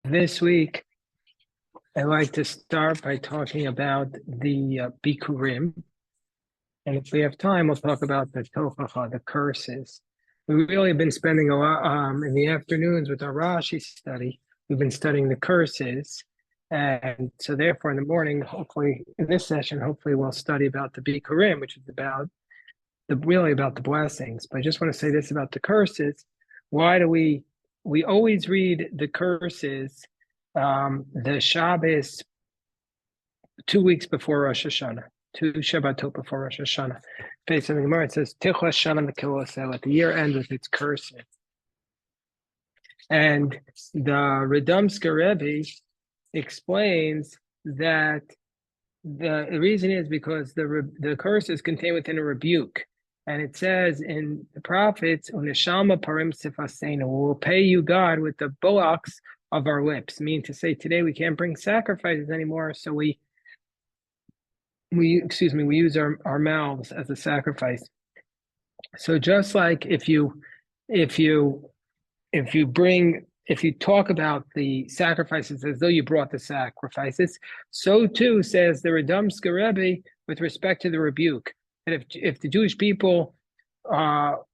This week, I'd like to start by talking about the Bikkurim. And if we have time, we'll talk about the Tochacha, the curses. We've really been spending a lot in the afternoons with our Rashi study. We've been studying the curses. And so therefore in the morning, hopefully in this session, hopefully we'll study about the Bikkurim, which is about really about the blessings. But I just want to say this about the curses. Why do we always read the curses the Shabbos 2 weeks before Rosh Hashanah, 2 Shabbatot before Rosh Hashanah? Based on the Gemara, it says Tichla Shana Mekilosel, at the year end with its curses. And the Radomska Rebbe explains that the reason is because the curse is contained within a rebuke. And it says in the prophets, Uneshama parim sifasena, we will pay you, God, with the bullocks of our lips. Meaning to say, today we can't bring sacrifices anymore, so we use our mouths as a sacrifice. So just like if you talk about the sacrifices as though you brought the sacrifices, so too says the Radomska Rebbe with respect to the rebuke. And if the Jewish people,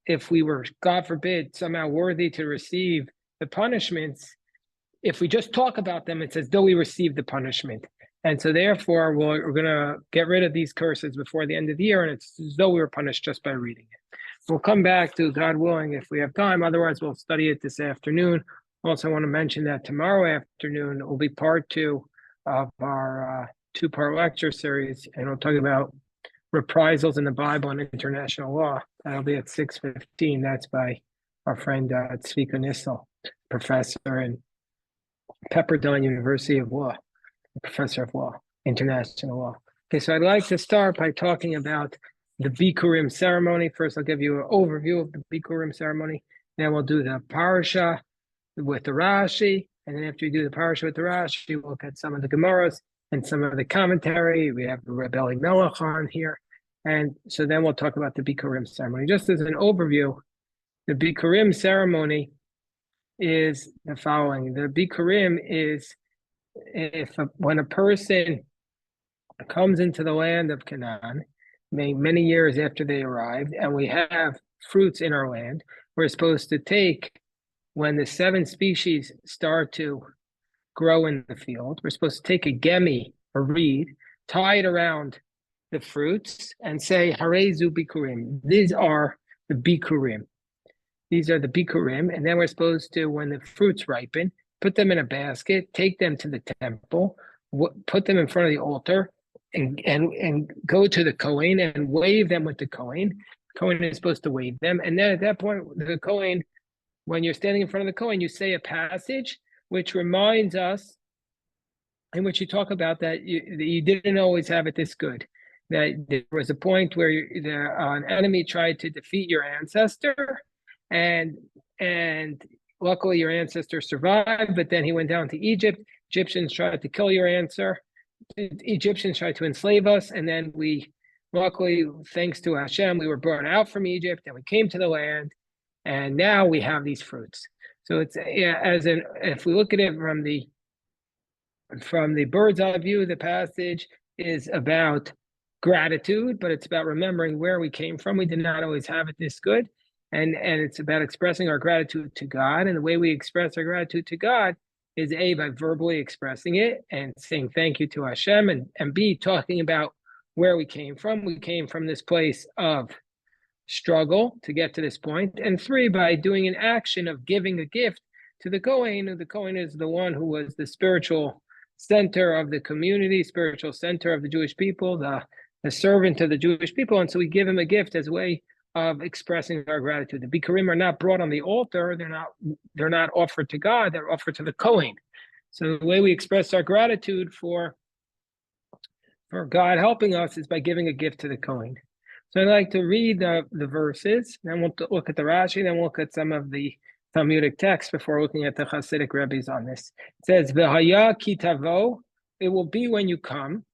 if we were, God forbid, somehow worthy to receive the punishments, if we just talk about them, it's as though we received the punishment. And so therefore, we're going to get rid of these curses before the end of the year, and it's as though we were punished just by reading it. We'll come back to, God willing, if we have time. Otherwise, we'll study it this afternoon. Also, I want to mention that tomorrow afternoon will be part 2 of our 2-part lecture series, and we'll talk about reprisals in the Bible and international law. That'll be at 6:15. That's by our friend Tzvika Nissel, professor in Pepperdine University of Law, professor of law, international law. Okay, so I'd like to start by talking about the Bikkurim ceremony. First, I'll give you an overview of the Bikkurim ceremony. Then we'll do the parasha with the Rashi. And then after we do the parasha with the Rashi, we'll look at some of the Gemaras and some of the commentary. We have Rebbe Melech on here. And so then we'll talk about the Bikkurim ceremony. Just as an overview, the Bikkurim ceremony is the following. The Bikkurim is when a person comes into the land of Canaan, many years after they arrived, and we have fruits in our land, we're supposed to take, when the 7 species start to grow in the field, we're supposed to take a gemi, a reed, tie it around the fruits, and say, Harezu Bikkurim. These are the Bikkurim. These are the Bikkurim. And then we're supposed to, when the fruits ripen, put them in a basket, take them to the temple, put them in front of the altar, and go to the Kohen and wave them with the Kohen. Kohen is supposed to wave them. And then at that point, the Kohen, when you're standing in front of the Kohen, you say a passage which reminds us, in which you talk about that you didn't always have it this good. That there was a point where an enemy tried to defeat your ancestor, and luckily your ancestor survived, but then he went down to Egypt. Egyptians tried to kill your ancestor. Egyptians tried to enslave us, and then we, luckily, thanks to Hashem, we were brought out from Egypt, and we came to the land, and now we have these fruits. So it's if we look at it from the bird's eye view, the passage is about gratitude, but it's about remembering where we came from. We did not always have it this good. And it's about expressing our gratitude to God. And the way we express our gratitude to God is A, by verbally expressing it and saying thank you to Hashem, and B, talking about where we came from. We came from this place of struggle to get to this point. And 3, by doing an action of giving a gift to the Kohen. The Kohen is the one who was the spiritual center of the community, spiritual center of the Jewish people, the servant of the Jewish people. And so we give him a gift as a way of expressing our gratitude. The Bikkurim are not brought on the altar. They're not offered to God. They're offered to the Kohen. So the way we express our gratitude for God helping us is by giving a gift to the Kohen. So I'd like to read the verses. Then we'll look at the Rashi. Then we'll look at some of the Talmudic texts before looking at the Hasidic Rebbe's on this. It says, "V'haya ki tavo," it will be when you come.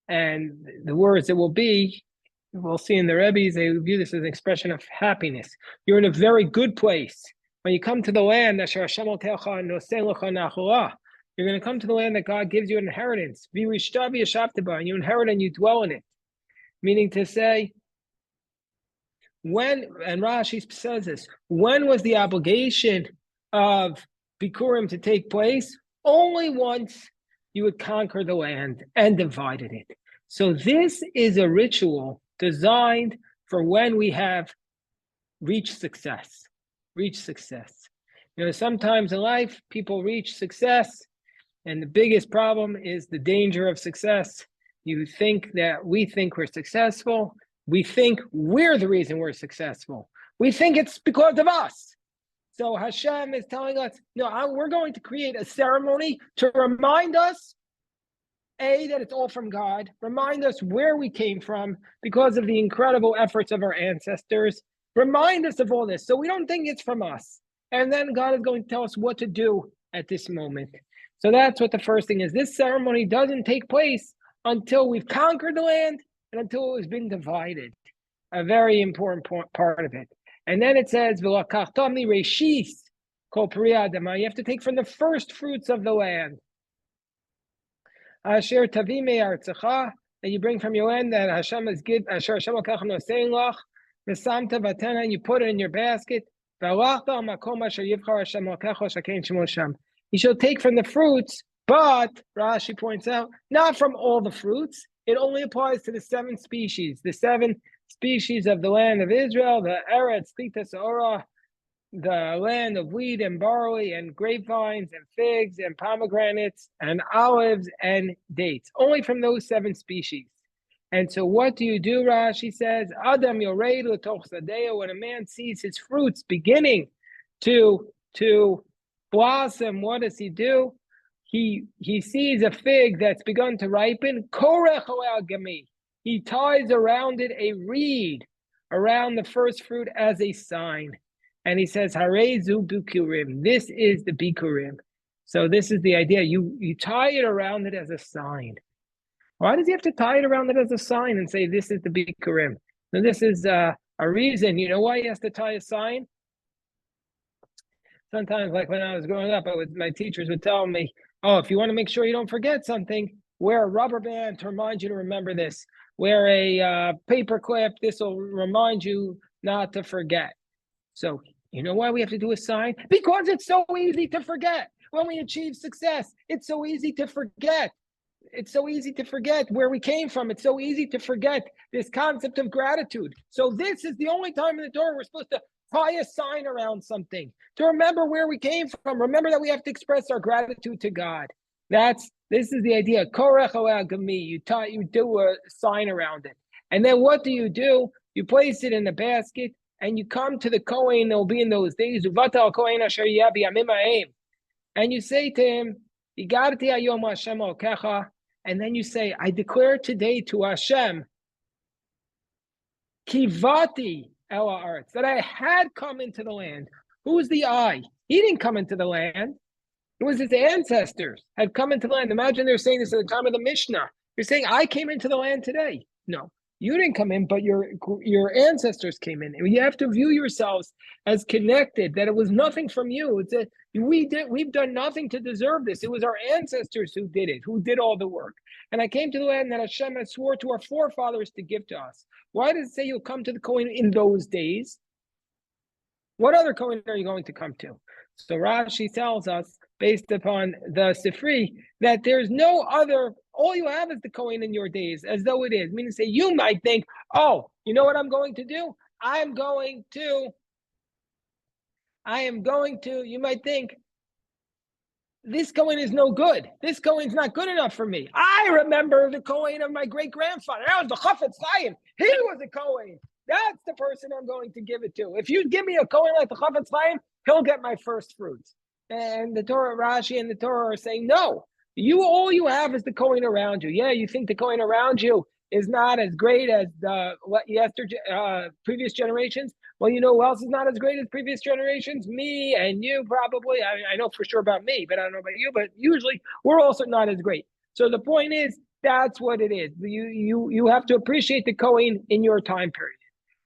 And the words "it will be," we'll see in the Rebbe's, they view this as an expression of happiness. You're in a very good place. When you come to the land, You're going to come to the land that God gives you an inheritance. And you inherit and you dwell in it. Meaning to say, when, and Rashi says this, when was the obligation of Bikkurim to take place? Only once you would conquer the land and divided it. So this is a ritual designed for when we have reached success. Sometimes in life, people reach success, and the biggest problem is the danger of success. You think that we think we're successful. We think we're the reason we're successful. We think it's because of us. So Hashem is telling us, no, we're going to create a ceremony to remind us, that it's all from God, remind us where we came from because of the incredible efforts of our ancestors, remind us of all this so we don't think it's from us. And then God is going to tell us what to do at this moment. So that's what the first thing is. This ceremony doesn't take place until we've conquered the land and until it has been divided. A very important part of it. And then it says, you have to take from the first fruits of the land. That you bring from your land that Hashem has given, and you put it in your basket. You shall take from the fruits, but Rashi points out, not from all the fruits. It only applies to the 7 species of the land of Israel, the Eretz, Chita, Seorah, the land of wheat and barley and grapevines and figs and pomegranates and olives and dates. Only from those 7 species. And so what do you do, Rashi says? Adam yoreid l'toch sadeo, when a man sees his fruits beginning to blossom, what does he do? He sees a fig that's begun to ripen. Korech al gami. He ties around it a reed around the first fruit as a sign. And he says, Harezu Bikkurim. This is the Bikkurim. So this is the idea. You tie it around it as a sign. Why does he have to tie it around it as a sign and say, this is the Bikkurim? Now, this is a reason. You know why he has to tie a sign? Sometimes, like when I was growing up, my teachers would tell me, oh, if you want to make sure you don't forget something, wear a rubber band to remind you to remember this. Wear a paper clip. This will remind you not to forget. So you know why we have to do a sign? Because it's so easy to forget. When we achieve success, it's so easy to forget. It's so easy to forget where we came from. It's so easy to forget this concept of gratitude. So this is the only time in the Torah we're supposed to tie a sign around something to remember where we came from. Remember that we have to express our gratitude to God. This is the idea. Korech al gami. You do a sign around it. And then what do? You place it in the basket and you come to the Kohen that will be in those days. And you say to him, and then you say, I declare today to Hashem, Kivati ela arts, that I had come into the land. Who was the I? He didn't come into the land. It was his ancestors had come into the land. Imagine they're saying this at the time of the Mishnah. You're saying, I came into the land today. No, you didn't come in, but your ancestors came in. And you have to view yourselves as connected, that it was nothing from you. We've done nothing to deserve this. It was our ancestors who did it, who did all the work. And I came to the land that Hashem had swore to our forefathers to give to us. Why does it say you'll come to the Kohen in those days? What other Kohen are you going to come to? So Rashi tells us, based upon the Sifri, that there's no other, all you have is the Kohen in your days, as though it is. Meaning, say, you might think, oh, you know what I'm going to do? You might think, this Kohen is no good. This Kohen's not good enough for me. I remember the Kohen of my great-grandfather. That was the Chafetz Chaim. He was a Kohen. That's the person I'm going to give it to. If you give me a Kohen like the Chafetz Chaim, he'll get my first fruits. And the Torah, Rashi and the Torah are saying, no, all you have is the Kohen around you. Yeah, you think the Kohen around you is not as great as previous generations. Well, you know who else is not as great as previous generations? Me and you, probably. I know for sure about me, but I don't know about you. But usually, we're also not as great. So the point is, that's what it is. You have to appreciate the Kohen in your time period,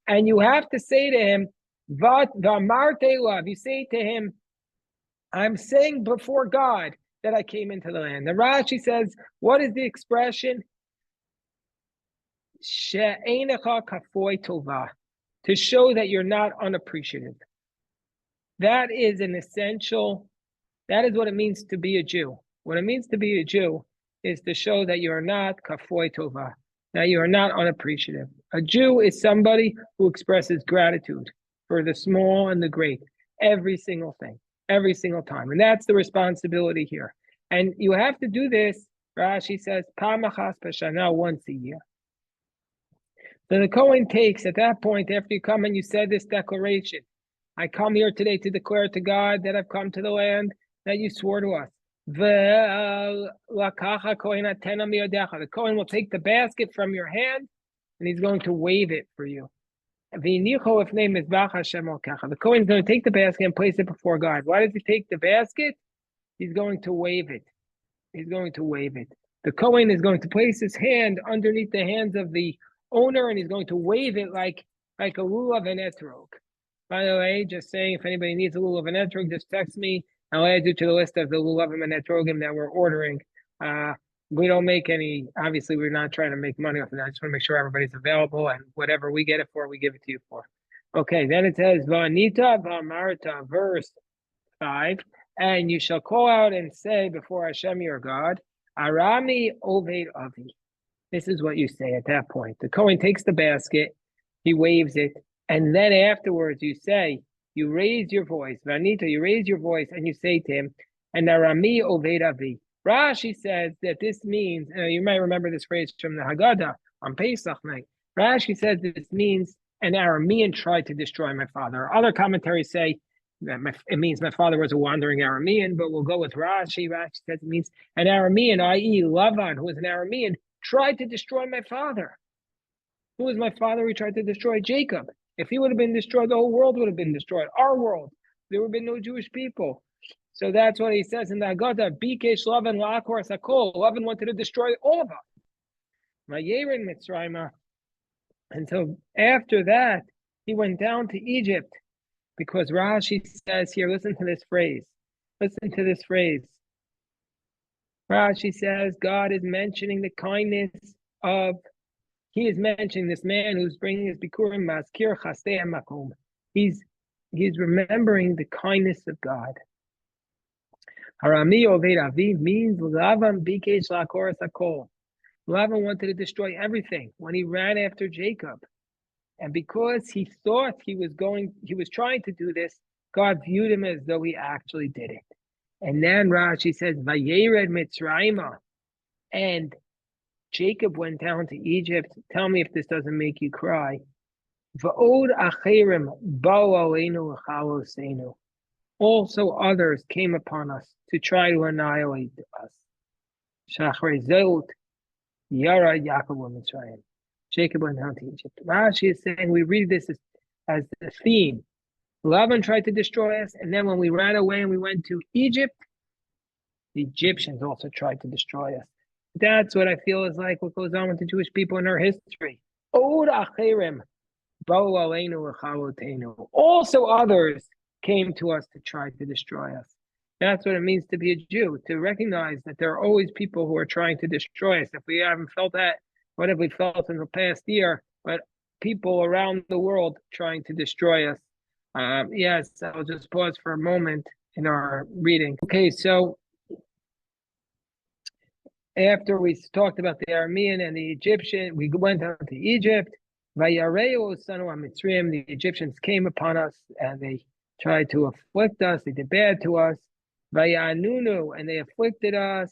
and you have to say to him, "Vat v'amarte lav." You say to him, "I'm saying before God that I came into the land. The Rashi says, what is the expression? She'enecha kafoi tova, to show that you're not unappreciative. That is an essential, that is what it means to be a Jew. What it means to be a Jew is to show that you are not kafoi tova, that you are not unappreciative. A Jew is somebody who expresses gratitude for the small and the great, every single thing, every single time. And that's the responsibility here. And you have to do this, Rashi says, Pamachas Pashana, once a year. So the Kohen takes, at that point, after you come and you said this declaration, I come here today to declare to God that I've come to the land that you swore to us. The Kohen will take the basket from your hand and he's going to wave it for you. The Kohen is going to take the basket and place it before God. Why does he take the basket? He's going to wave it. He's going to wave it. The Kohen is going to place his hand underneath the hands of the owner and he's going to wave it like a lulav and etrog. By the way, just saying, if anybody needs a lulav and etrog, just text me. I'll add you to the list of the lulavim and etrogim that we're ordering. We don't make any, obviously we're not trying to make money off of that. I just want to make sure everybody's available and whatever we get it for, we give it to you for. Okay, then it says, Va'anita va'amarta, verse 5, and you shall call out and say before Hashem your God, Arami Oved Avi. This is what you say at that point. The Kohen takes the basket, he waves it, and then afterwards you say, you raise your voice, Vanita, you raise your voice, and you say to him, and Arami Oved Avi. Rashi says that this means, you might remember this phrase from the Haggadah on Pesach night. Rashi says this means an Aramean tried to destroy my father. Other commentaries say that it means my father was a wandering Aramean, but we'll go with Rashi. Rashi says it means an Aramean, i.e. Lavan, who was an Aramean, tried to destroy my father. Who was my father? He tried to destroy Jacob. If he would have been destroyed, the whole world would have been destroyed. Our world. There would have been no Jewish people. So that's what he says in the Haggadah. Bikesh Lavan la'akor sakol. Lavan wanted to destroy all of us. Vayerin Mitzrayim. And so after that, he went down to Egypt. Because Rashi says here, listen to this phrase. Listen to this phrase. Rashi says God is mentioning the kindness of, he is mentioning this man who's bringing his Bikkurim Maskir Chastei Makom. He's remembering the kindness of God. Harami Oved Avi means Lavan Bikesh La'akor Sakol. Lavan wanted to destroy everything when he ran after Jacob. And because he thought he was trying to do this, God viewed him as though he actually did it. And then Rashi says, Vayered Mitzrayim, and Jacob went down to Egypt. Tell me if this doesn't make you cry. Va'od acherim ba'u aleinu l'chalosenu. Also others came upon us to try to annihilate us. Shachrei zot yara Yaakov Mitzrayim. Jacob went down to Egypt. Rashi is saying we read this as the theme. Lavan tried to destroy us, and then when we ran away and we went to Egypt, the Egyptians also tried to destroy us. That's what I feel is like what goes on with the Jewish people in our history. Od acherim ba'u aleinu l'chalotenu. Also others came to us to try to destroy us. That's what it means to be a Jew, to recognize that there are always people who are trying to destroy us. If we haven't felt that, what have we felt in the past year? But people around the world trying to destroy us. Yes, I'll just pause for a moment in our reading. Okay, so after we talked about the Aramean and the Egyptian, we went down to Egypt. Vayareu sanu hamitzrayim, the Egyptians came upon us and they tried to afflict us. They did bad to us. Vayanunu, and they afflicted us.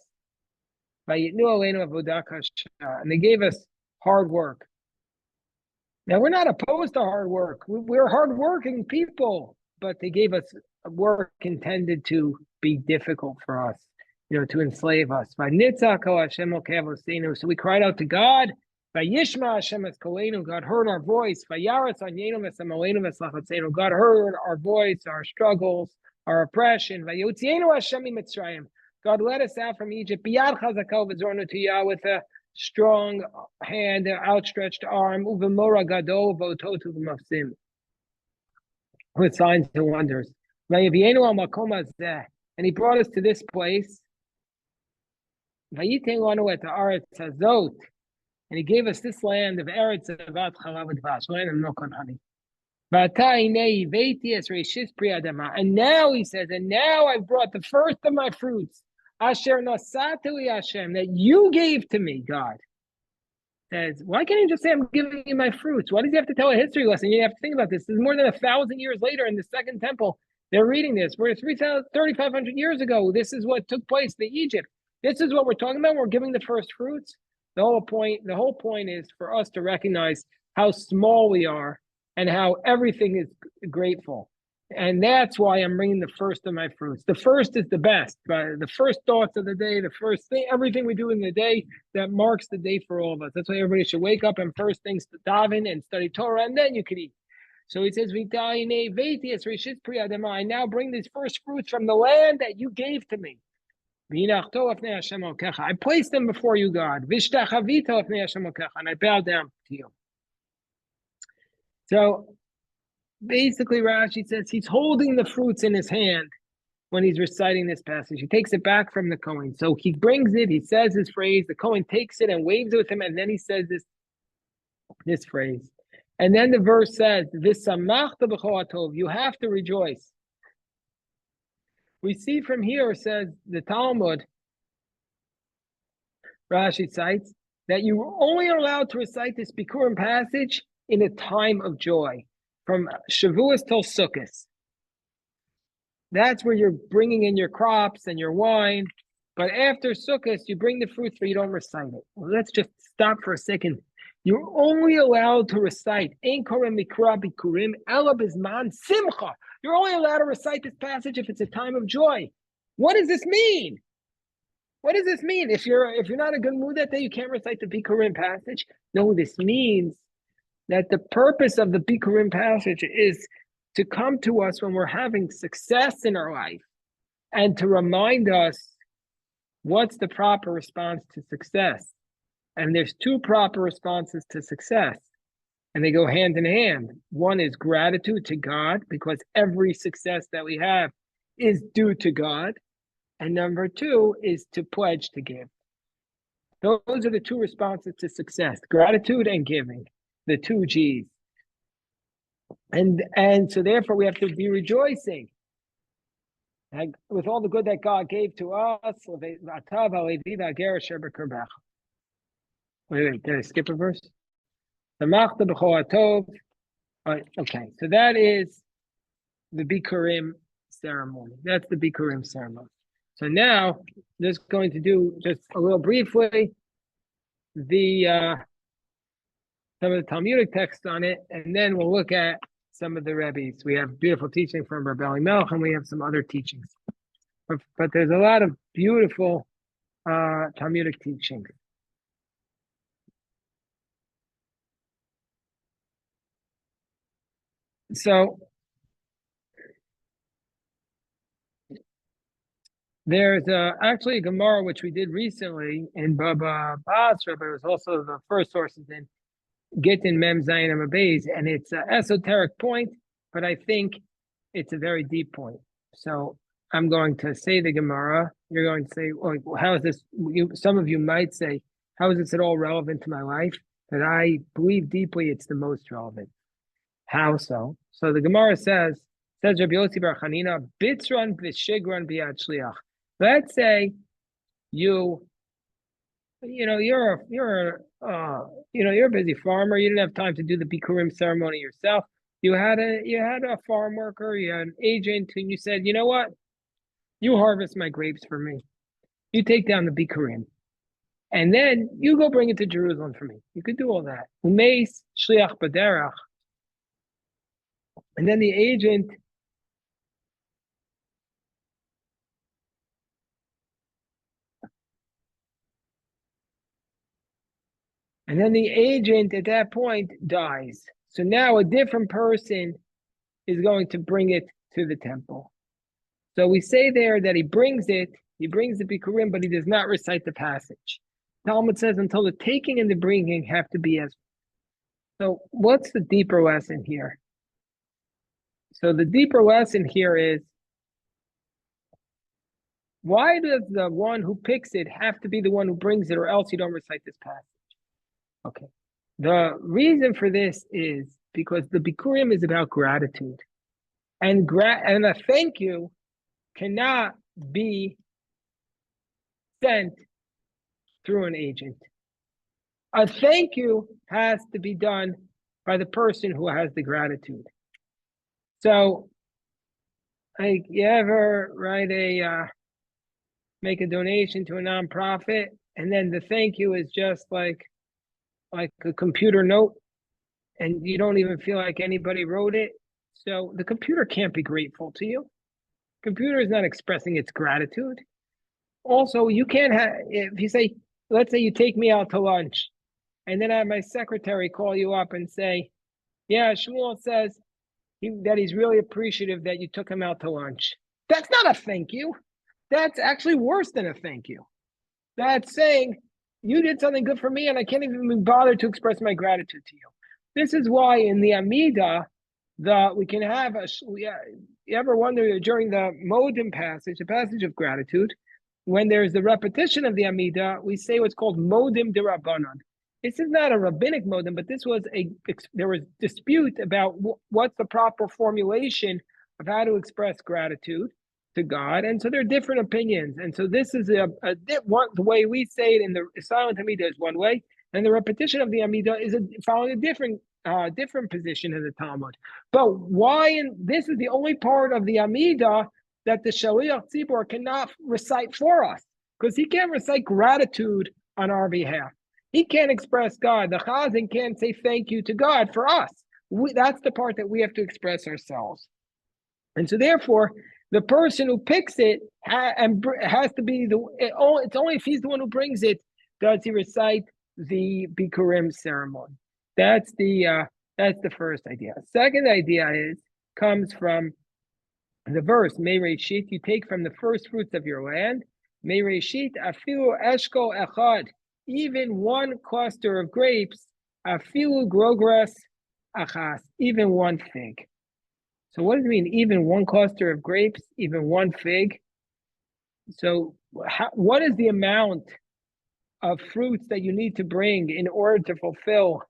Vayitnu aleinu avodah kasha, and they gave us hard work. Now, we're not opposed to hard work. We're hardworking people, but they gave us work intended to be difficult for us, to enslave us. So we cried out to God. God heard our voice. God heard our voice, our struggles, our oppression. God led us out from Egypt with a strong hand, outstretched arm, with signs and wonders. And he brought us to this place. Vayitein lanu et haaretz hazot, and he gave us this land of Eretz Zavat Chalav Udvash, land of milk and honey. And now he says, and now I've brought the first of my fruits, Asher Nasatu Hashem, that you gave to me, God. Says, why can't he just say, I'm giving you my fruits? Why does he have to tell a history lesson? You have to think about this. This is more than 1,000 years later in the Second Temple. They're reading this. We're 3,500 years ago. This is what took place in Egypt. This is what we're talking about. We're giving the first fruits. The whole point is for us to recognize how small we are and how everything is grateful. And that's why I'm bringing the first of my fruits. The first is the best. The first thoughts of the day, the first thing, everything we do in the day that marks the day for all of us. That's why everybody should wake up and first things to daven and study Torah, and then you can eat. So he says, I now bring these first fruits from the land that you gave to me. I placed them before you, God. And I bow down to you. So basically, Rashi says he's holding the fruits in his hand when he's reciting this passage. He takes it back from the Kohen. So he brings it, he says his phrase, the Kohen takes it and waves it with him, and then he says this phrase. And then the verse says, V'samachta b'chol hatov, you have to rejoice. We see from here, says the Talmud, Rashi cites, that you were only allowed to recite this Bikkurim passage in a time of joy, from Shavuos till Sukkot. That's where you're bringing in your crops and your wine. But after Sukkot, you bring the fruits, but you don't recite it. Well, let's just stop for a second. You're only allowed to recite Ein Korem Mikra Bikurim Ela Bizman Simcha. You're only allowed to recite this passage if it's a time of joy. What does this mean? What does this mean? If you're not in a good mood that day, you can't recite the Bikurim passage. No, this means that the purpose of the Bikurim passage is to come to us when we're having success in our life and to remind us what's the proper response to success. And there's two proper responses to success, and they go hand in hand. One is gratitude to God, because every success that we have is due to God. And number two is to pledge to give. Those are the two responses to success: gratitude and giving, the two G's. And so therefore we have to be rejoicing with all the good that God gave to us. Wait, did I skip a verse? Okay, so that is the Bikkurim ceremony. That's the Bikkurim ceremony. So now, just going to do just a little briefly some of the Talmudic text on it, and then we'll look at some of the Rebbes. We have beautiful teaching from Rabbi Melch, and we have some other teachings. But there's a lot of beautiful Talmudic teachings. So there's actually a Gemara which we did recently in Baba Basra, but it was also the first sources in Gittin Mem Zayin Amabeis, and it's an esoteric point, but I think it's a very deep point. So I'm going to say the Gemara. You're going to say, well, how is this? Some of you might say, how is this at all relevant to my life? But I believe deeply it's the most relevant. How so? So the Gemara says Rabbi Yossi Bar Chanina, Bitzran v'shigran b'yad shliach. Let's say you're a busy farmer. You didn't have time to do the Bikkurim ceremony yourself. You had a farm worker, you had an agent, and you said, you know what? You harvest my grapes for me. You take down the Bikkurim, and then you go bring it to Jerusalem for me. You could do all that. Umeis shliach baderach. And then the agent at that point dies. So now a different person is going to bring it to the temple. So we say there that he brings the Bikkurim, but he does not recite the passage. Talmud says until the taking and the bringing have to be as. So what's the deeper lesson here? So the deeper lesson here is Why does the one who picks it have to be the one who brings it, or else you don't recite this passage? Okay. The reason for this is because the Bikkurim is about gratitude. And a thank you cannot be sent through an agent. A thank you has to be done by the person who has the gratitude. So, like, you ever make a donation to a nonprofit, and then the thank you is just like a computer note, and you don't even feel like anybody wrote it. So the computer can't be grateful to you. Computer is not expressing its gratitude. Also, you can't have, if you say, let's say you take me out to lunch, and then I have my secretary call you up and say, yeah, Shmuel says that he's really appreciative that you took him out to lunch. That's not a thank you. That's actually worse than a thank you. That's saying you did something good for me and I can't even bother to express my gratitude to you. This is why in the Amida, we can have you ever wonder during the Modim passage, the passage of gratitude, when there's the repetition of the Amida, we say what's called Modim de Rabbanan. This is not a rabbinic Modim, but there was dispute about what's the proper formulation of how to express gratitude to God, and so there are different opinions. And so this is the way we say it in the silent Amida is one way, and the repetition of the Amida is following a different position in the Talmud. But why? This is the only part of the Amida that the Shaliach Tzibor cannot recite for us, because he can't recite gratitude on our behalf. He can't express God. The Chazan can't say thank you to God for us. That's the part that we have to express ourselves. And so therefore, the person who picks it has to be it's only if he's the one who brings it does he recite the Bikkurim ceremony. That's the first idea. Second idea comes from the verse Meireshit. You take from the first fruits of your land. Meireshit afilu eshkol echad, even one cluster of grapes. Afilu grogras achas, even one fig. So what does it mean? Even one cluster of grapes, even one fig. So what is the amount of fruits that you need to bring in order to fulfill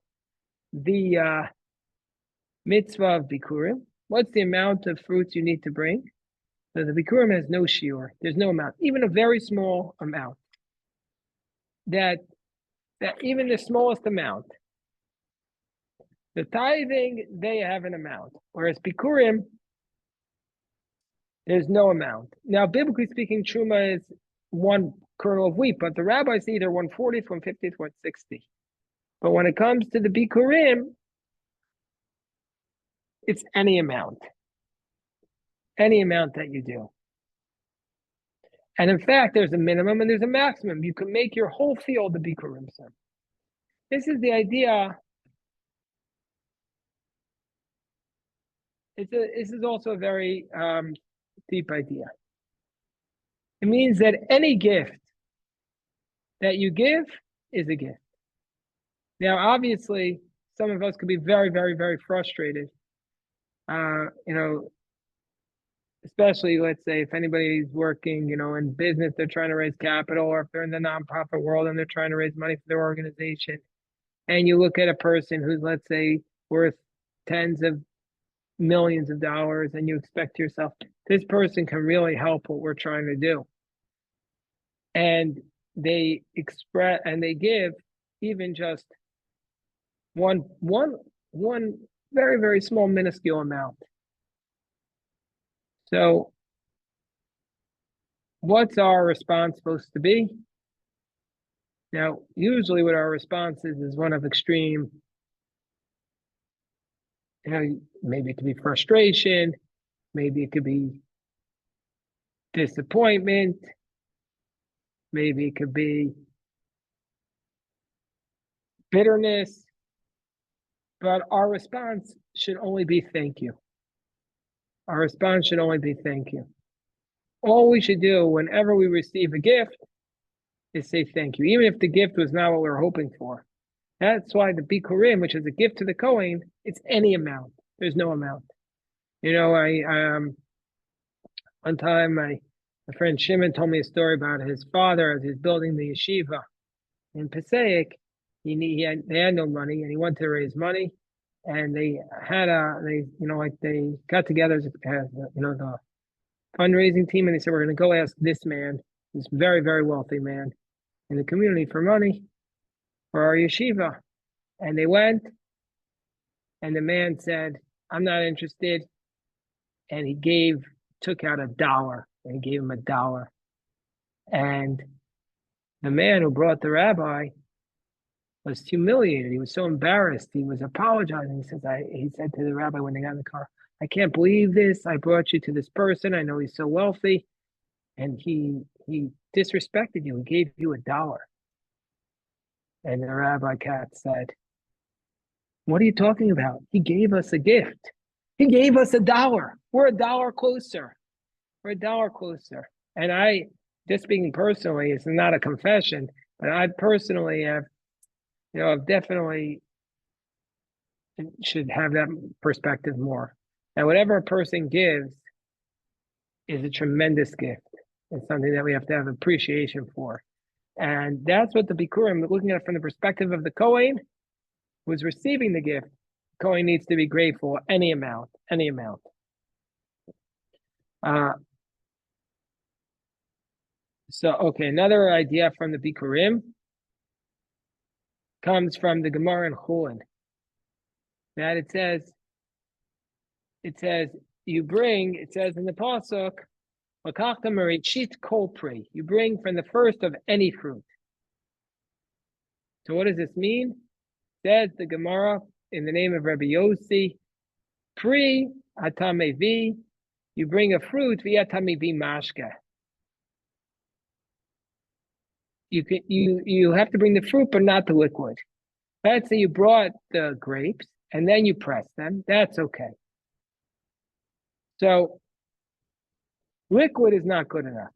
the mitzvah of Bikkurim? What's the amount of fruits you need to bring? So the Bikkurim has no shiur. There's no amount, even a very small amount. That even the smallest amount. The tithing, they have an amount, whereas Bikkurim, there's no amount. Now, biblically speaking, truma is one kernel of wheat, but the rabbis say either 1/40th, 1/50th, 1/60th. But when it comes to the Bikkurim, it's any amount that you do. And in fact, there's a minimum and there's a maximum. You can make your whole field the Bikkurim. This is the idea. This is also a very deep idea. It means that any gift that you give is a gift. Now, obviously, some of us could be very, very, very frustrated. Especially, let's say, if anybody's working, in business, they're trying to raise capital, or if they're in the nonprofit world and they're trying to raise money for their organization, and you look at a person who's, let's say, worth tens of millions of dollars, and you expect to yourself, this person can really help what we're trying to do. And they express and they give even just one very, very small, minuscule amount. So what's our response supposed to be? Now, usually what our response is one of extreme, maybe it could be frustration, maybe it could be disappointment, maybe it could be bitterness, but our response should only be thank you. Our response should only be thank you. All we should do whenever we receive a gift is say thank you, even if the gift was not what we were hoping for. That's why the Bikkurim, which is a gift to the Kohen, it's any amount. There's no amount. One time my My friend Shimon told me a story about his father as he was building the yeshiva in Passaic. They had no money, and he wanted to raise money, and they got together as the fundraising team, and they said, we're going to go ask this man, this very, very wealthy man in the community, for money for our yeshiva. And they went, and the man said, I'm not interested. And he took out $1, and he gave him $1. And the man who brought the rabbi was humiliated. He was so embarrassed. He was apologizing. He said to the rabbi when they got in the car, I can't believe this. I brought you to this person. I know he's so wealthy. And he disrespected you. He gave you $1. And the Rabbi Katz said, what are you talking about? He gave us a gift. He gave us $1. We're $1 closer. We're $1 closer. And I, just speaking personally, it's not a confession, but I personally have definitely should have that perspective more. And whatever a person gives is a tremendous gift. It's something that we have to have appreciation for. And that's what the Bikkurim, looking at it from the perspective of the Kohen who's receiving the gift, the Kohen needs to be grateful, any amount. Another idea from the Bikkurim comes from the Gemara in Chulin, that it says in the pasuk, you bring from the first of any fruit. So what does this mean? Says the Gemara in the name of Rabbi Yossi, pri atamevi, you bring a fruit via tamevi mashka. You have to bring the fruit, but not the liquid. Let's say you brought the grapes and then you press them. That's okay. So liquid is not good enough.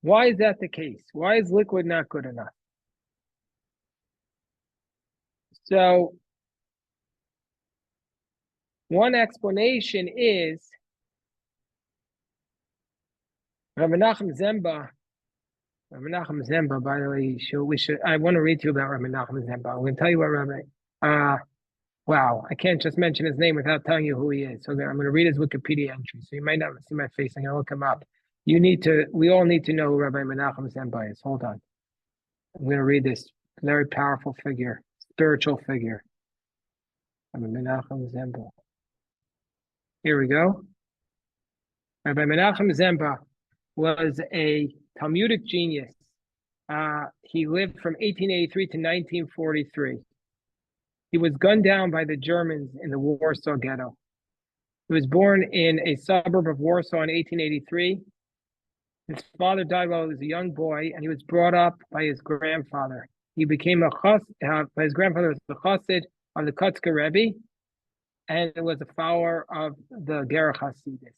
Why is that the case? Why is liquid not good enough? So one explanation is Rabbi Menachem Zemba, by the way, I want to read to you about Rabbi Menachem Zemba. I'm going to tell you what wow, I can't just mention his name without telling you who he is. So I'm going to read his Wikipedia entry. So you might not see my face. I'm going to look him up. We all need to know who Rabbi Menachem Zemba is. Hold on. I'm going to read this very powerful figure, spiritual figure. Rabbi Menachem Zemba. Here we go. Rabbi Menachem Zemba was a Talmudic genius. He lived from 1883 to 1943. He was gunned down by the Germans in the Warsaw Ghetto. He was born in a suburb of Warsaw in 1883. His father died while he was a young boy, and he was brought up by his grandfather. He became his grandfather was the chassid of the Kotzker Rebbe, and it was a follower of the Gerach Hasidus.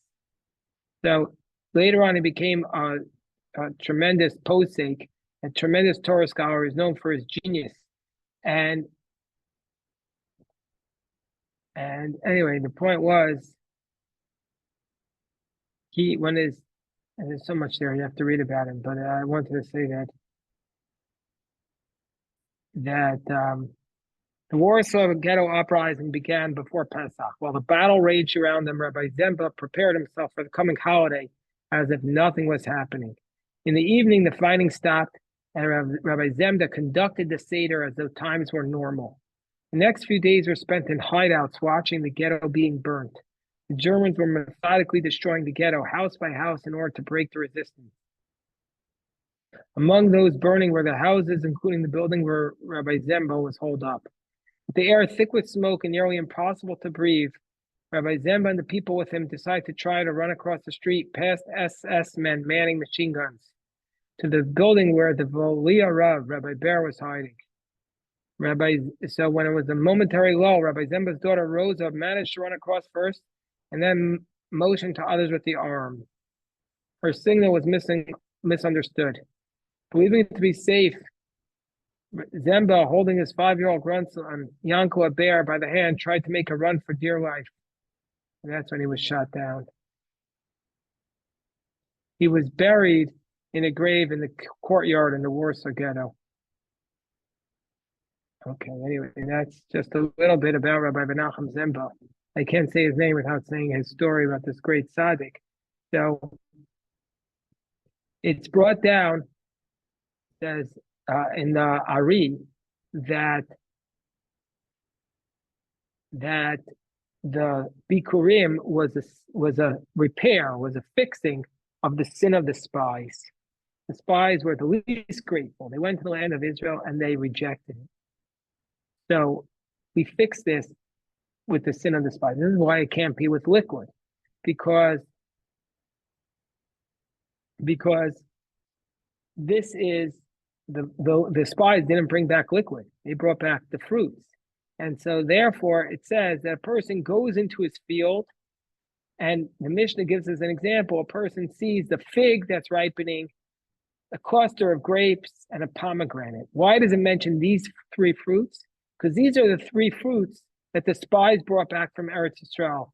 So later on, he became a tremendous posek, a tremendous Torah scholar. He's known for his genius. And anyway, the point was, and there's so much there, you have to read about him, but I wanted to say that the Warsaw Ghetto uprising began before Pesach. While the battle raged around them, Rabbi Zemba prepared himself for the coming holiday as if nothing was happening. In the evening, the fighting stopped, and Rabbi Zemba conducted the Seder as though times were normal. The next few days were spent in hideouts watching the ghetto being burnt. The Germans were methodically destroying the ghetto house by house in order to break the resistance. Among those burning were the houses, including the building where Rabbi Zemba was holed up. With the air thick with smoke and nearly impossible to breathe, Rabbi Zemba and the people with him decided to try to run across the street past SS men manning machine guns to the building where the Volia Rav, Rabbi Ber, was hiding. So when it was a momentary lull, Rabbi Zemba's daughter Rosa managed to run across first and then motioned to others with the arm. Her signal was misunderstood. Believing it to be safe, Zemba, holding his 5-year-old grandson, Yanko Bear, by the hand, tried to make a run for dear life. And that's when he was shot down. He was buried in a grave in the courtyard in the Warsaw Ghetto. Okay, anyway, that's just a little bit about Rabbi Menachem Zemba. I can't say his name without saying his story about this great tzaddik. So it's brought down, says in the Ari, that the Bikkurim was a repair, was a fixing of the sin of the spies. The spies were the least grateful. They went to the land of Israel and they rejected it. So we fix this with the sin of the spies. This is why it can't be with liquid, because this is the spies didn't bring back liquid. They brought back the fruits. And so therefore it says that a person goes into his field, and the Mishnah gives us an example. A person sees the fig that's ripening, a cluster of grapes, and a pomegranate. Why does it mention these three fruits? Because these are the three fruits that the spies brought back from Eretz Yisrael.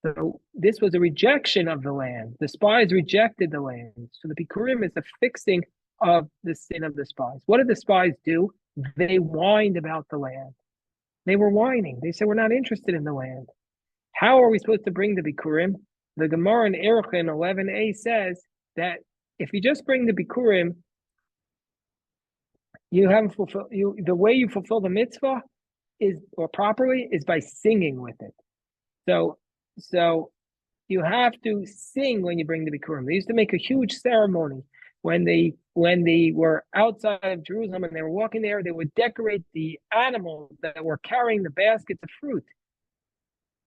So this was a rejection of the land. The spies rejected the land. So the Bikkurim is the fixing of the sin of the spies. What did the spies do? They whined about the land. They were whining. They said, we're not interested in the land. How are we supposed to bring the Bikkurim? The Gemara in Erechim 11a says that if you just bring the Bikkurim, you haven't fulfilled the way you fulfill the mitzvah properly is by singing with it. So you have to sing when you bring the Bikkurim. They used to make a huge ceremony when they were outside of Jerusalem and they were walking there. They would decorate the animals that were carrying the baskets of fruit,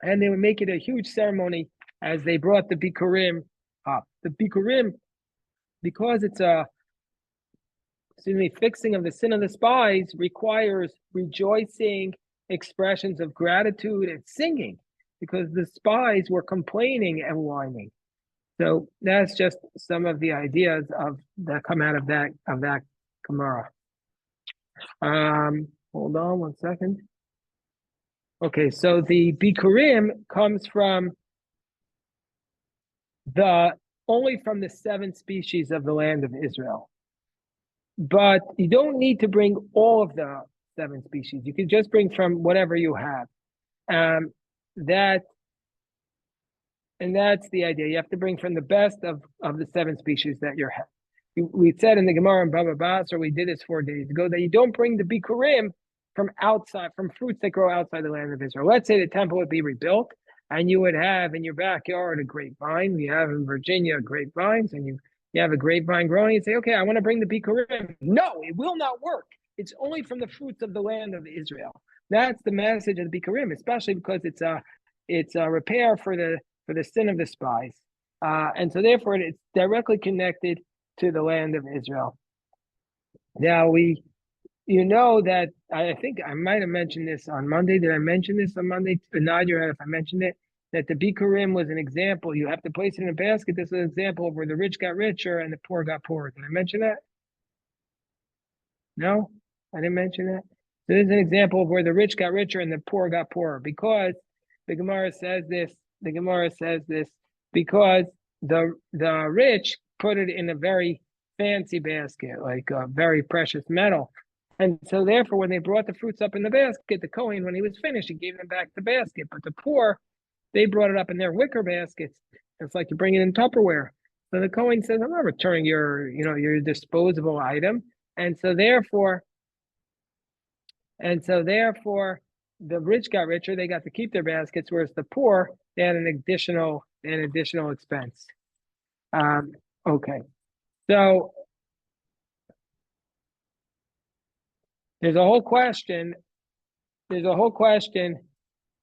and they would make it a huge ceremony as they brought the Bikkurim up. The Bikkurim, because it's fixing of the sin of the spies, requires rejoicing, expressions of gratitude, and singing, because the spies were complaining and whining. So that's just some of the ideas that come out of that Gemara. Hold on one second. Okay, so the Bikkurim comes from only from the 7 species of the land of Israel. But you don't need to bring all of the 7 species. You can just bring from whatever you have. That's the idea. You have to bring from the best of the 7 species that you have. We said in the Gemara in Baba Basra, we did this 4 days ago, that you don't bring the Bikkurim from outside, from fruits that grow outside the land of Israel. Let's say the temple would be rebuilt, and you would have in your backyard a grapevine. You have in Virginia grapevines, and you have a grapevine growing. You say, okay, I want to bring the Bikkurim. No, it will not work. It's only from the fruits of the land of Israel. That's the message of the Bikkurim, especially because it's a repair for the sin of the spies. And so therefore it's directly connected to the land of Israel. Now you know that I think I might have mentioned this on Monday. Did I mention this on Monday? Nod your head if I mentioned it. That the Bikkurim was an example. You have to place it in a basket. This is an example of where the rich got richer and the poor got poorer. Did I mention that? No, I didn't mention that. So this is an example of where the rich got richer and the poor got poorer, because the Gemara says this. The Gemara says this because the rich put it in a very fancy basket, like a very precious metal. And so therefore, when they brought the fruits up in the basket, the Kohen, when he was finished, he gave them back the basket. But the poor, they brought it up in their wicker baskets. It's like you bring it in Tupperware. So the Kohen says, I'm not returning your disposable item. And so therefore, the rich got richer, they got to keep their baskets, whereas the poor, they had an additional expense. Okay. So there's a whole question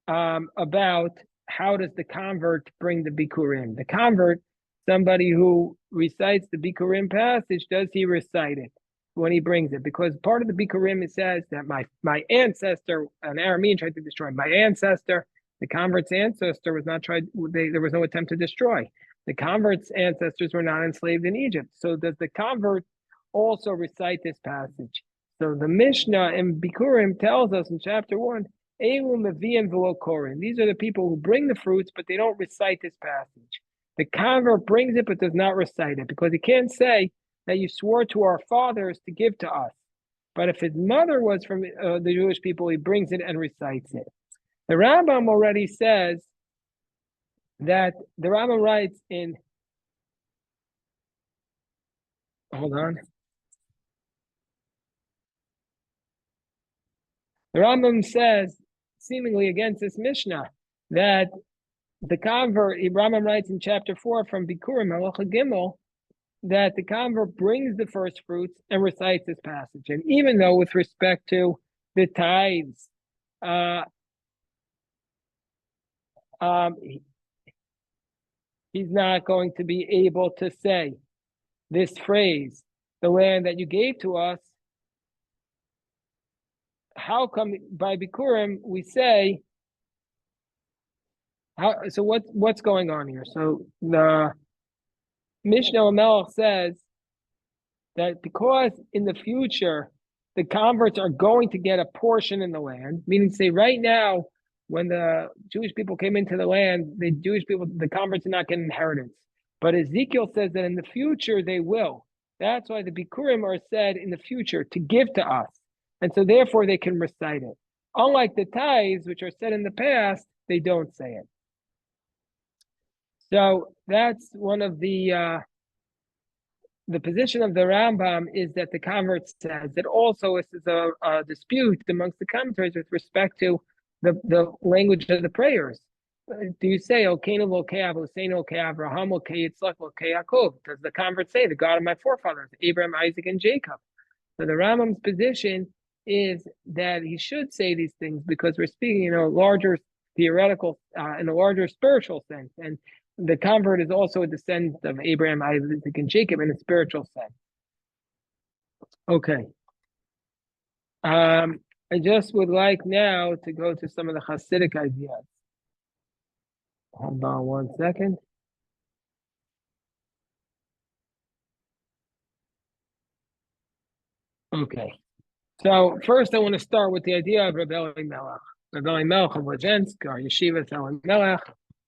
about how does the convert bring the Bikkurim? The convert, somebody who recites the Bikkurim passage, does he recite it when he brings it? Because part of the Bikkurim, it says that my ancestor, an Aramean, tried to destroy my ancestor. The convert's ancestor was not tried. There was no attempt to destroy. The convert's ancestors were not enslaved in Egypt. So does the convert also recite this passage? So the Mishnah in Bikkurim tells us in chapter 1, these are the people who bring the fruits, but they don't recite this passage. The convert brings it but does not recite it, because he can't say that you swore to our fathers to give to us. But if his mother was from the Jewish people, he brings it and recites it. The Rambam already says that the Rambam writes in, hold on. The Rambam says, seemingly against this Mishnah, that the convert, Rambam writes in chapter 4 from Bikkurim, Halacha Gimel, that the convert brings the first fruits and recites this passage. And even though with respect to the tithes, he's not going to be able to say this phrase, the land that you gave to us. How come by Bikurim we say, so what's going on here? So the Mishnah Melech says that because in the future the converts are going to get a portion in the land, meaning say right now, when the Jewish people came into the land, the converts are not getting inheritance. But Ezekiel says that in the future they will. That's why the Bikurim are said in the future to give to us. And so therefore they can recite it. Unlike the tithes, which are said in the past, they don't say it. So that's one of the position of the Rambam is that the convert says that also this is a dispute amongst the commentaries with respect to the language of the prayers. Do you say Okenu Lokei Avosenu Lokei Avraham Lokei Yitzchak Lokei Yaakov? Does the convert say the God of my forefathers, Abraham, Isaac, and Jacob? So the Rambam's position is that he should say these things because we're speaking in a larger theoretical, in a larger spiritual sense, and the convert is also a descendant of Abraham, Isaac, and Jacob in a spiritual sense. Okay. I just would like now to go to some of the Hasidic ideas. Hold on one second. Okay. So first I want to start with the idea of Rabbi Elimelech. Rabbi Elimelech of Lajensk, or Yeshiva Elimelech.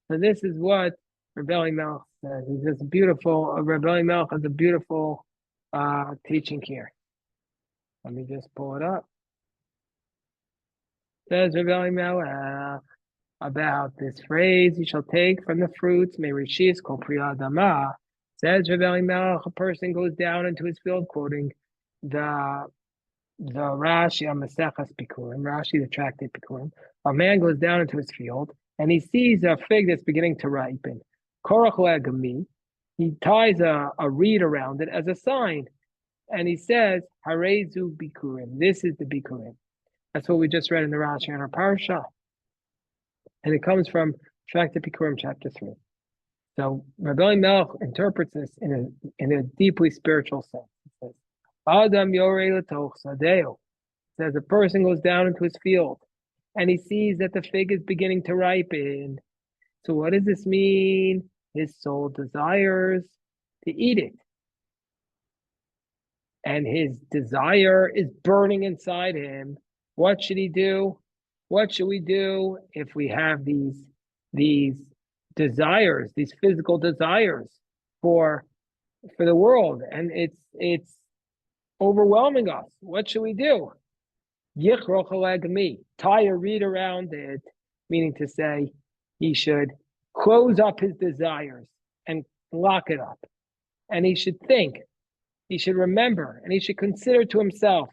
So this is what Rabbi Elimelech says. It's just beautiful. Rabbi Elimelech has a beautiful teaching here. Let me just pull it up. Says Rabbi Elimelech about this phrase, you shall take from the fruits, Merishis Kol Priya Adama. Says Rabbi Elimelech, a person goes down into his field, quoting the Rashi on Maseches Bikurim, Rashi the tractate Bikurim. A man goes down into his field and he sees a fig that's beginning to ripen. Korach Legami, he ties a reed around it as a sign, and he says, Harezu Bikurim. This is the Bikurim. That's what we just read in the Rashi on our parsha, and it comes from tractate Bikurim, chapter 3. So Rabbi Melech interprets this in a deeply spiritual sense. It says, Adam Yorei Latoch Sadeo. Says a person goes down into his field and he sees that the fig is beginning to ripen. So what does this mean? His soul desires to eat it. And his desire is burning inside him. What should he do? What should we do if we have these desires, these physical desires for the world, and it's overwhelming us? What should we do? Tie a reed around it, meaning to say he should close up his desires and lock it up. And he should think, he should remember, and he should consider to himself.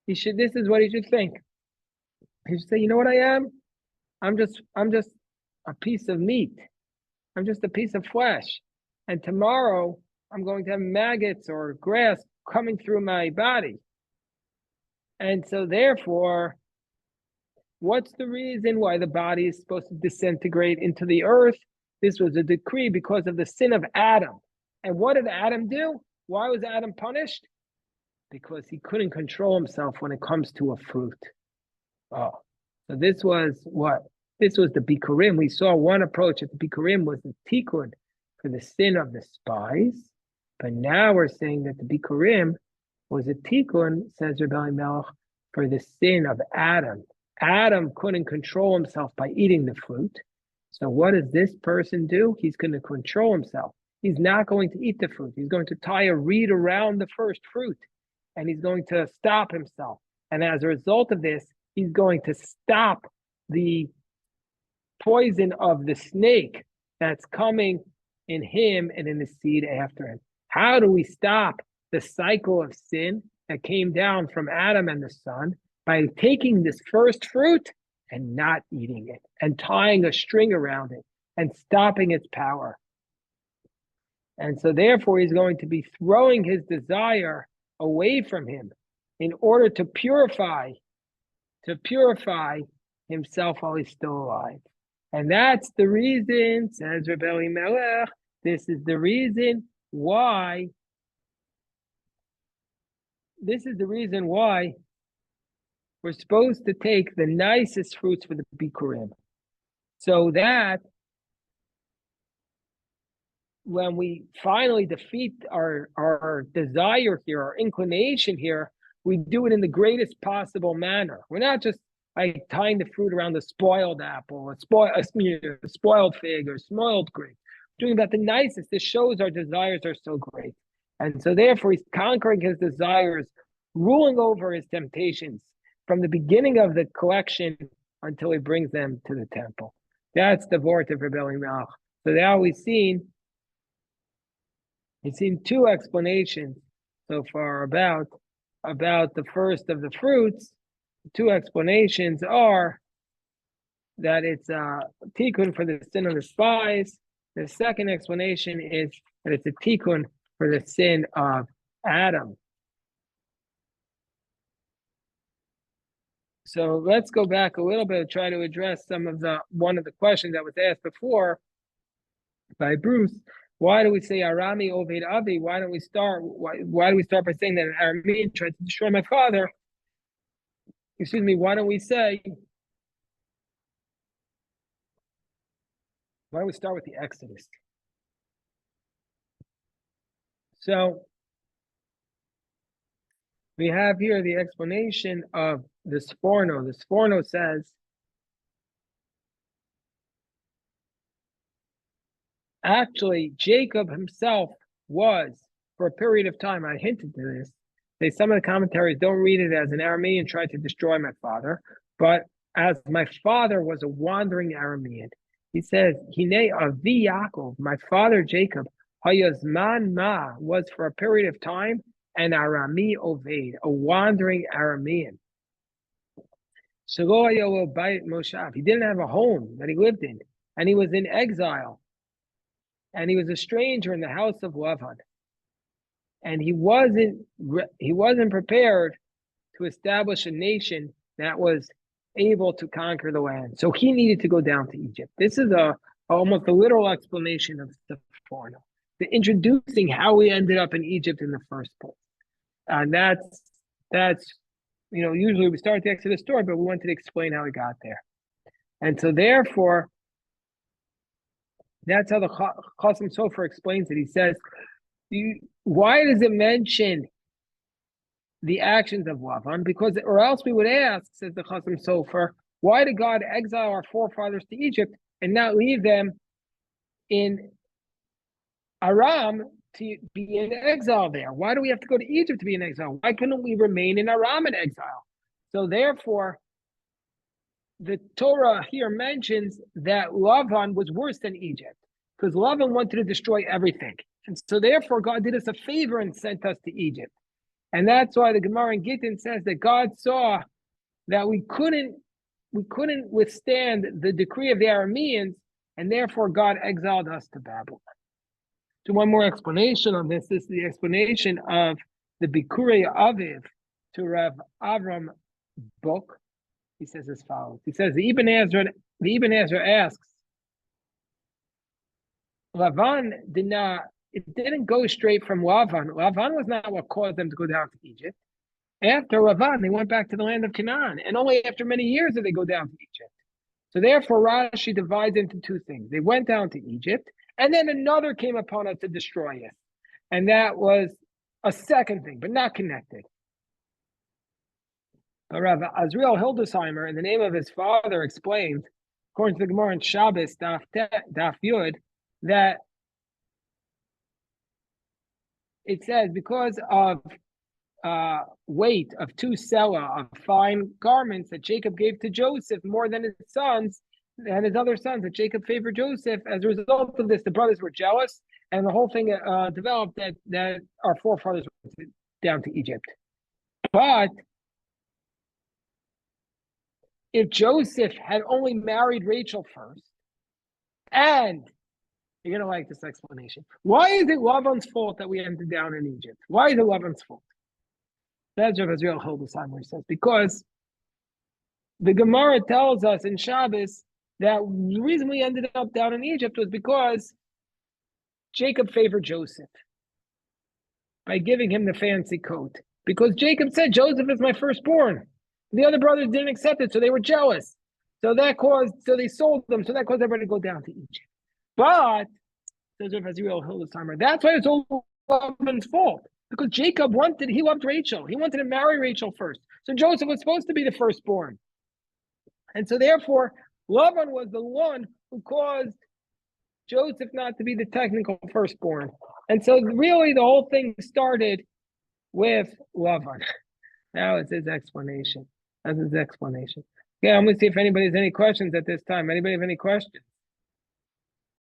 This is what he should think. He should say, you know what I am? I'm just a piece of meat. I'm just a piece of flesh. And tomorrow I'm going to have maggots or grass coming through my body. And so therefore, what's the reason why the body is supposed to disintegrate into the earth? This was a decree because of the sin of Adam. And what did Adam do? Why was Adam punished? Because he couldn't control himself when it comes to a fruit. Oh, so this was what? This was the Bikurim. We saw one approach at the Bikurim was the tikkun for the sin of the spies. But now we're saying that the Bikurim was a tikkun, says Rabbi Melech, for the sin of Adam. Adam couldn't control himself by eating the fruit. So what does this person do? He's going to control himself. He's not going to eat the fruit. He's going to tie a reed around the first fruit, and he's going to stop himself. And as a result of this, he's going to stop the poison of the snake that's coming in him and in the seed after him. How do we stop the cycle of sin that came down from Adam and the son? By taking this first fruit and not eating it and tying a string around it and stopping its power. And so therefore he's going to be throwing his desire away from him in order to purify himself while he's still alive. And that's the reason, says Rebbe Elimelech, this is the reason why we're supposed to take the nicest fruits for the Bikkurim. So that when we finally defeat our desire here, our inclination here, we do it in the greatest possible manner. We're not just like tying the fruit around a spoiled apple, a spoiled fig, or spoiled grape. Doing that the nicest. This shows our desires are so great. And so therefore he's conquering his desires, ruling over his temptations from the beginning of the collection until he brings them to the temple. That's the Vort of Rebbe Elimelech. So now we've seen two explanations so far about the first of the fruits. Two explanations are that it's a tikkun for the sin of the spies. The second explanation is that it's a tikkun for the sin of Adam. So let's go back a little bit and try to address one of the questions that was asked before by Bruce. Why do we say Arami Oved Avi? Why do we start by saying that an Aramean tried to destroy my father? Excuse me, why don't we start with the Exodus? So we have here the explanation of the Sforno. The Sforno says, actually, Jacob himself was, for a period of time, I hinted to this, some of the commentaries don't read it as an Aramean tried to destroy my father, but as my father was a wandering Aramean. He says, Hine Avi Yaakov, my father Jacob, Hayazman Ma, was for a period of time an Arami Oved, a wandering Aramean. He didn't have a home that he lived in, and he was in exile. And he was a stranger in the house of Lavan. And he wasn't prepared to establish a nation that was able to conquer the land. So he needed to go down to Egypt. This is almost a literal explanation of the Forno, the introducing how we ended up in Egypt in the first place. And that's usually we start the Exodus story, but we wanted to explain how we got there. And so therefore, that's how the Chasam Sofer explains it. He says, why does it mention the actions of Lavan? Or else we would ask, says the Chasam Sofer, why did God exile our forefathers to Egypt and not leave them in Aram to be in exile there? Why do we have to go to Egypt to be in exile? Why couldn't we remain in Aram in exile? So therefore, the Torah here mentions that Lavan was worse than Egypt because Lavan wanted to destroy everything. And so therefore God did us a favor and sent us to Egypt. And that's why the Gemara in Gittin says that God saw that we couldn't withstand the decree of the Arameans, and therefore God exiled us to Babylon. So one more explanation on this. This is the explanation of the Bikkurei Aviv to Rav Avram book. He says as follows. He says the Ibn Ezra asks, Lavan didn't go straight from Lavan. Lavan was not what caused them to go down to Egypt. After Lavan, they went back to the land of Canaan, and only after many years did they go down to Egypt. So therefore, Rashi divides into two things. They went down to Egypt, and then another came upon us to destroy us. And that was a second thing, but not connected. Rav Azriel Hildesheimer, in the name of his father, explained, according to the Gemara in Shabbos, Daf Yud, that it says because of weight of 2 selah of fine garments that Jacob gave to Joseph more than his sons and his other sons, that Jacob favored Joseph. As a result of this, the brothers were jealous, and the whole thing developed that our forefathers went down to Egypt. But if Joseph had only married Rachel first, and you're going to like this explanation, why is it Lavan's fault that we ended down in Egypt? Why is it Lavan's fault? That's Rav Israel Hildesheimer says, because the Gemara tells us in Shabbos that the reason we ended up down in Egypt was because Jacob favored Joseph by giving him the fancy coat. Because Jacob said, Joseph is my firstborn. The other brothers didn't accept it, so they were jealous. So they sold them, so that caused everybody to go down to Egypt. But, says Rav Israel Hildesheimer, that's why it's all Laban's fault. Because Jacob he loved Rachel. He wanted to marry Rachel first. So Joseph was supposed to be the firstborn. And so therefore, Laban was the one who caused Joseph not to be the technical firstborn. And so really the whole thing started with Laban. Now it's his explanation. That's his explanation. Yeah, I'm going to see if anybody has any questions at this time. Anybody have any questions?